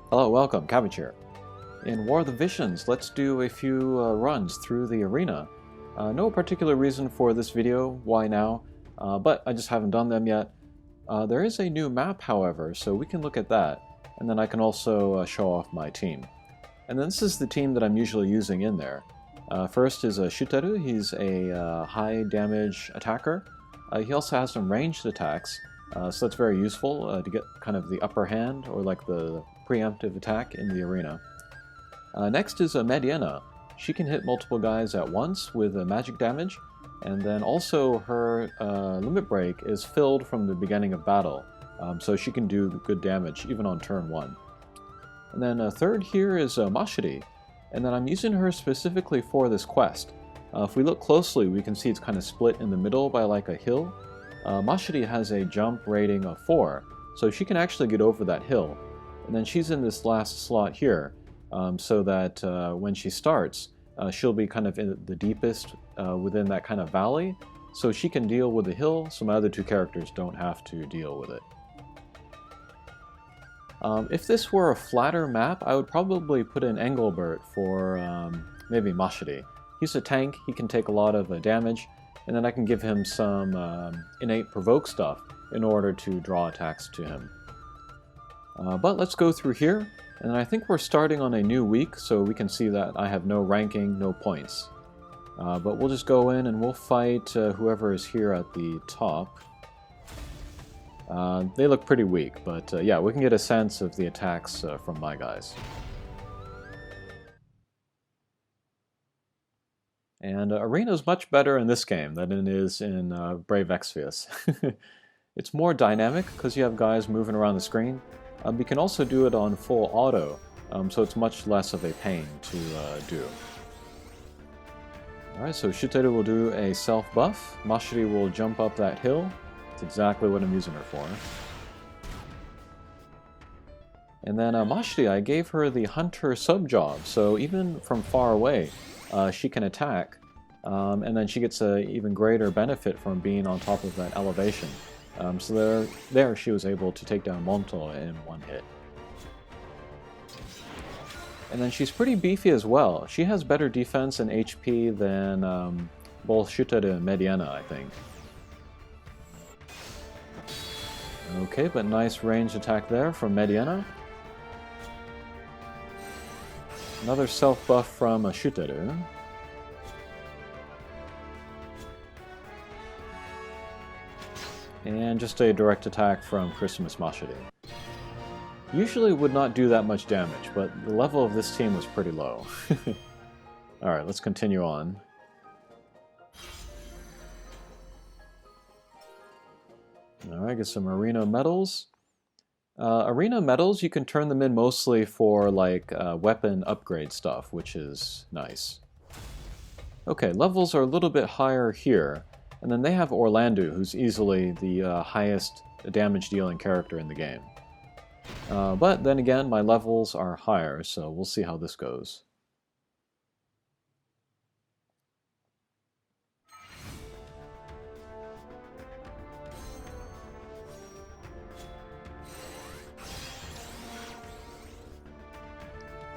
Hello, welcome, Cabbage here. In War of the Visions, let's do a few runs through the arena. No particular reason for this video, why now, but I just haven't done them yet. There is a new map, however, so we can look at that, and then I can also show off my team. And then this is the team that I'm usually using in there. First is Shuteru. He's a high damage attacker. He also has some ranged attacks, so that's very useful to get kind of the upper hand, or like the preemptive attack in the arena. Next is Mediana. She can hit multiple guys at once with magic damage, and then also her limit break is filled from the beginning of battle, so she can do good damage even on turn 1. And then third here is Mashiri, and then I'm using her specifically for this quest. If we look closely, we can see it's kind of split in the middle by like a hill. Mashiri has a jump rating of 4, so she can actually get over that hill. And then she's in this last slot here, so that when she starts, she'll be kind of in the deepest within that kind of valley, so she can deal with the hill, so my other two characters don't have to deal with it. If this were a flatter map, I would probably put in Engelbert for maybe Mashiri. He's a tank, he can take a lot of damage, and then I can give him some innate provoke stuff in order to draw attacks to him. But let's go through here, and I think we're starting on a new week, so we can see that I have no ranking, no points. But we'll just go in and we'll fight whoever is here at the top. They look pretty weak, but yeah, we can get a sense of the attacks from my guys. And Arena is much better in this game than it is in Brave Exvius. It's more dynamic because you have guys moving around the screen. You can also do it on full auto, so it's much less of a pain to do. Alright, so Shuteru will do a self buff. Mashiri will jump up that hill. That's exactly what I'm using her for. And then Mashiri, I gave her the Hunter sub-job, so even from far away, she can attack, and then she gets an even greater benefit from being on top of that elevation. So there she was able to take down Monto in one hit. And then she's pretty beefy as well. She has better defense and HP than both Shuteru and Mediana, I think. Okay, but nice ranged attack there from Mediana. Another self-buff from Shuteru. And just a direct attack from Christmas Mashiri. Usually would not do that much damage, but the level of this team was pretty low. Alright, let's continue on. Alright, get some Arena medals. Arena medals, you can turn them in mostly for like weapon upgrade stuff, which is nice. Okay, levels are a little bit higher here, and then they have Orlando, who's easily the highest damage dealing character in the game. But then again, my levels are higher, so we'll see how this goes.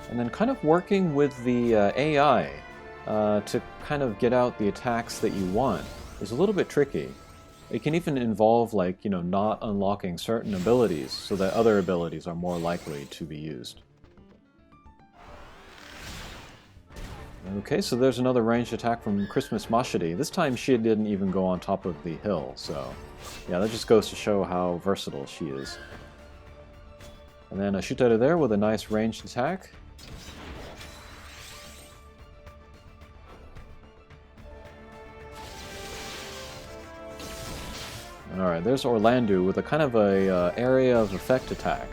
And then kind of working with the AI to kind of get out the attacks that you want is a little bit tricky. It can even involve, like, you know, not unlocking certain abilities so that other abilities are more likely to be used. Okay, so there's another ranged attack from Christmas Mashiri. This time she didn't even go on top of the hill, so yeah, that just goes to show how versatile she is. And then Shuteru there with a nice ranged attack. Alright, there's Orlando with a kind of a area of effect attack.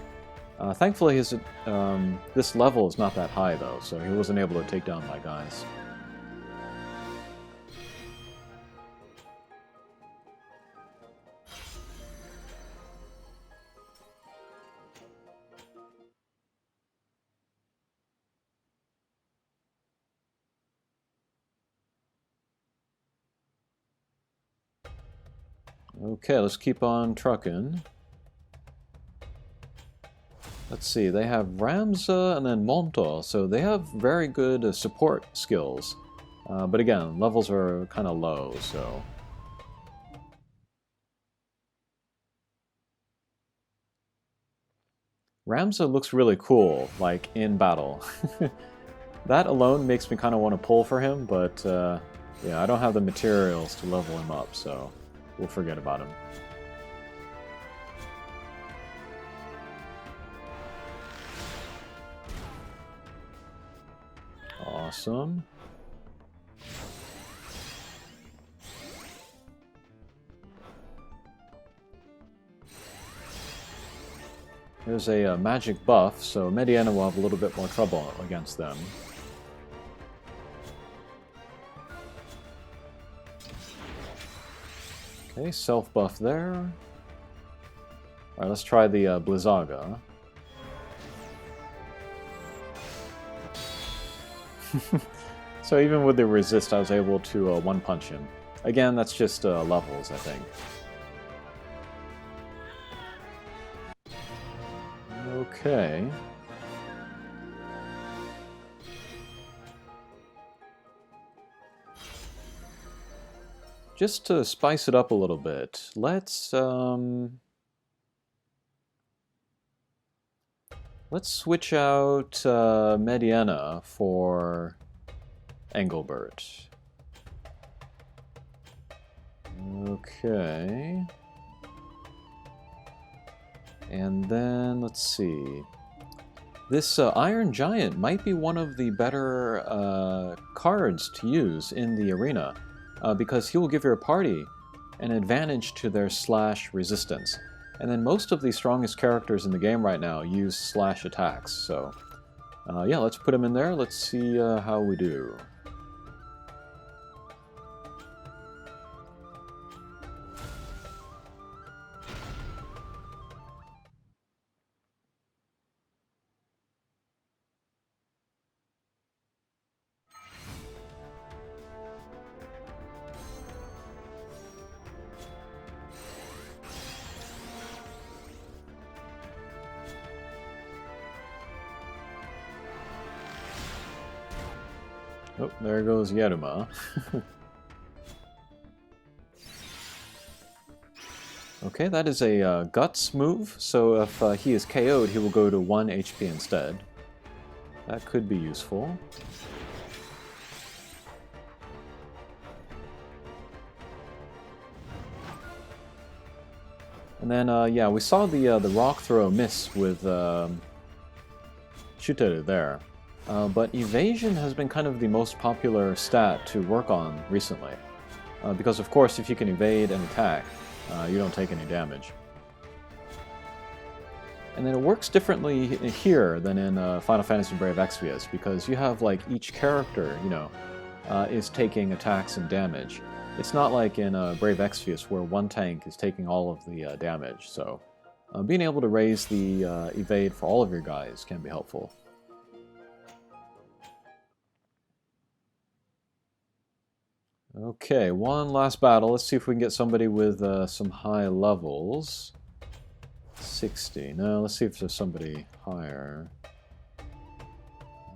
Thankfully this level is not that high though, so he wasn't able to take down my guys. Okay, let's keep on trucking. Let's see, they have Ramza and then Monto, so they have very good support skills. But again, levels are kind of low, so... Ramza looks really cool, like, in battle. That alone makes me kind of want to pull for him, but yeah, I don't have the materials to level him up, so we'll forget about him. Awesome. There's a magic buff, so Mediana will have a little bit more trouble against them. Okay, self-buff there. Alright, let's try the Blizzaga. So even with the resist, I was able to one-punch him. Again, that's just levels, I think. Okay. Just to spice it up a little bit, let's switch out Mediana for Engelbert. Okay. And then, let's see. This Iron Giant might be one of the better cards to use in the arena, because he will give your party an advantage to their slash resistance. And then most of the strongest characters in the game right now use slash attacks, so yeah, let's put him in there. Let's see how we do. Oh, there goes Yaruma. Okay, that is a Guts move, so if he is KO'd, he will go to 1 HP instead. That could be useful. And then, yeah, we saw the rock throw miss with Shuteru there. But evasion has been kind of the most popular stat to work on recently. Because of course, if you can evade an attack, you don't take any damage. And then it works differently here than in Final Fantasy Brave Exvius, because you have like each character, you know, is taking attacks and damage. It's not like in Brave Exvius where one tank is taking all of the damage, so being able to raise the evade for all of your guys can be helpful. Okay, one last battle. Let's see if we can get somebody with some high levels. 60. No, let's see if there's somebody higher.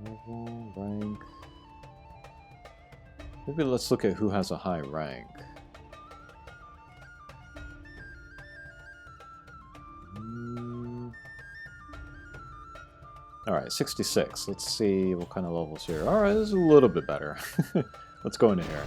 Level, rank. Maybe let's look at who has a high rank. Alright, 66. Let's see what kind of levels here. Alright, this is a little bit better. Let's go into here.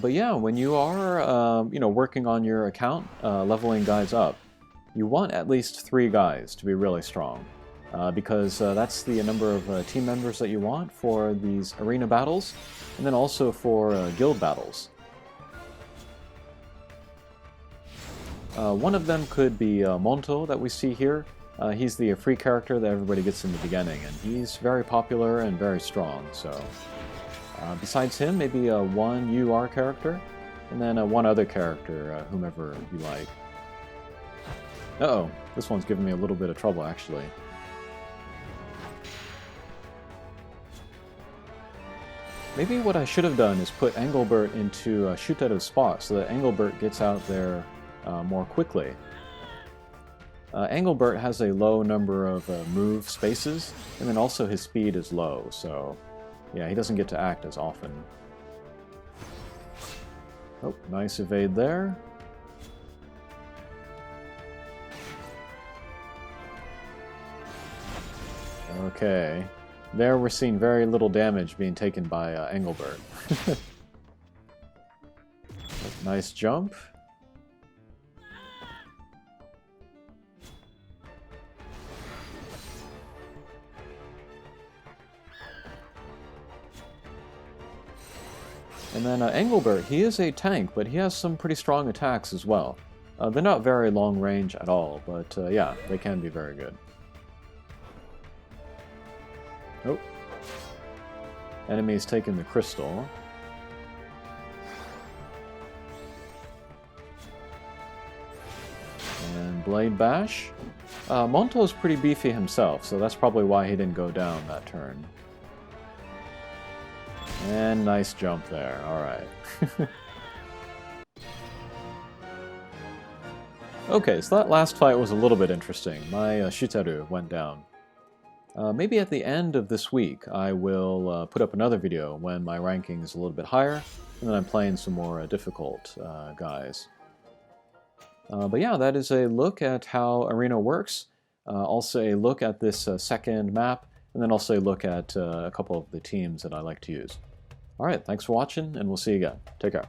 But yeah, when you are, you know, working on your account, leveling guys up, you want at least 3 guys to be really strong, because that's the number of team members that you want for these arena battles, and then also for guild battles. One of them could be Monto that we see here. He's the free character that everybody gets in the beginning, and he's very popular and very strong, so... besides him, maybe one UR character, and then one other character, whomever you like. Uh-oh, this one's giving me a little bit of trouble, actually. Maybe what I should have done is put Engelbert into Shuteru's spot, so that Engelbert gets out there more quickly. Engelbert has a low number of move spaces, and then also his speed is low, so yeah, he doesn't get to act as often. Oh, nice evade there. Okay, there we're seeing very little damage being taken by Engelbert. Nice jump. And then Engelbert, he is a tank, but he has some pretty strong attacks as well. They're not very long range at all, but yeah, they can be very good. Oh. Enemy's taking the crystal. And Blade Bash. Monto's pretty beefy himself, so that's probably why he didn't go down that turn. And nice jump there, alright. Okay, so that last fight was a little bit interesting. My Shuteru went down. Maybe at the end of this week I will put up another video when my ranking is a little bit higher, and then I'm playing some more difficult guys. But yeah, that is a look at how Arena works. Also a look at this second map, and then also a look at a couple of the teams that I like to use. Alright, thanks for watching, and we'll see you again. Take care.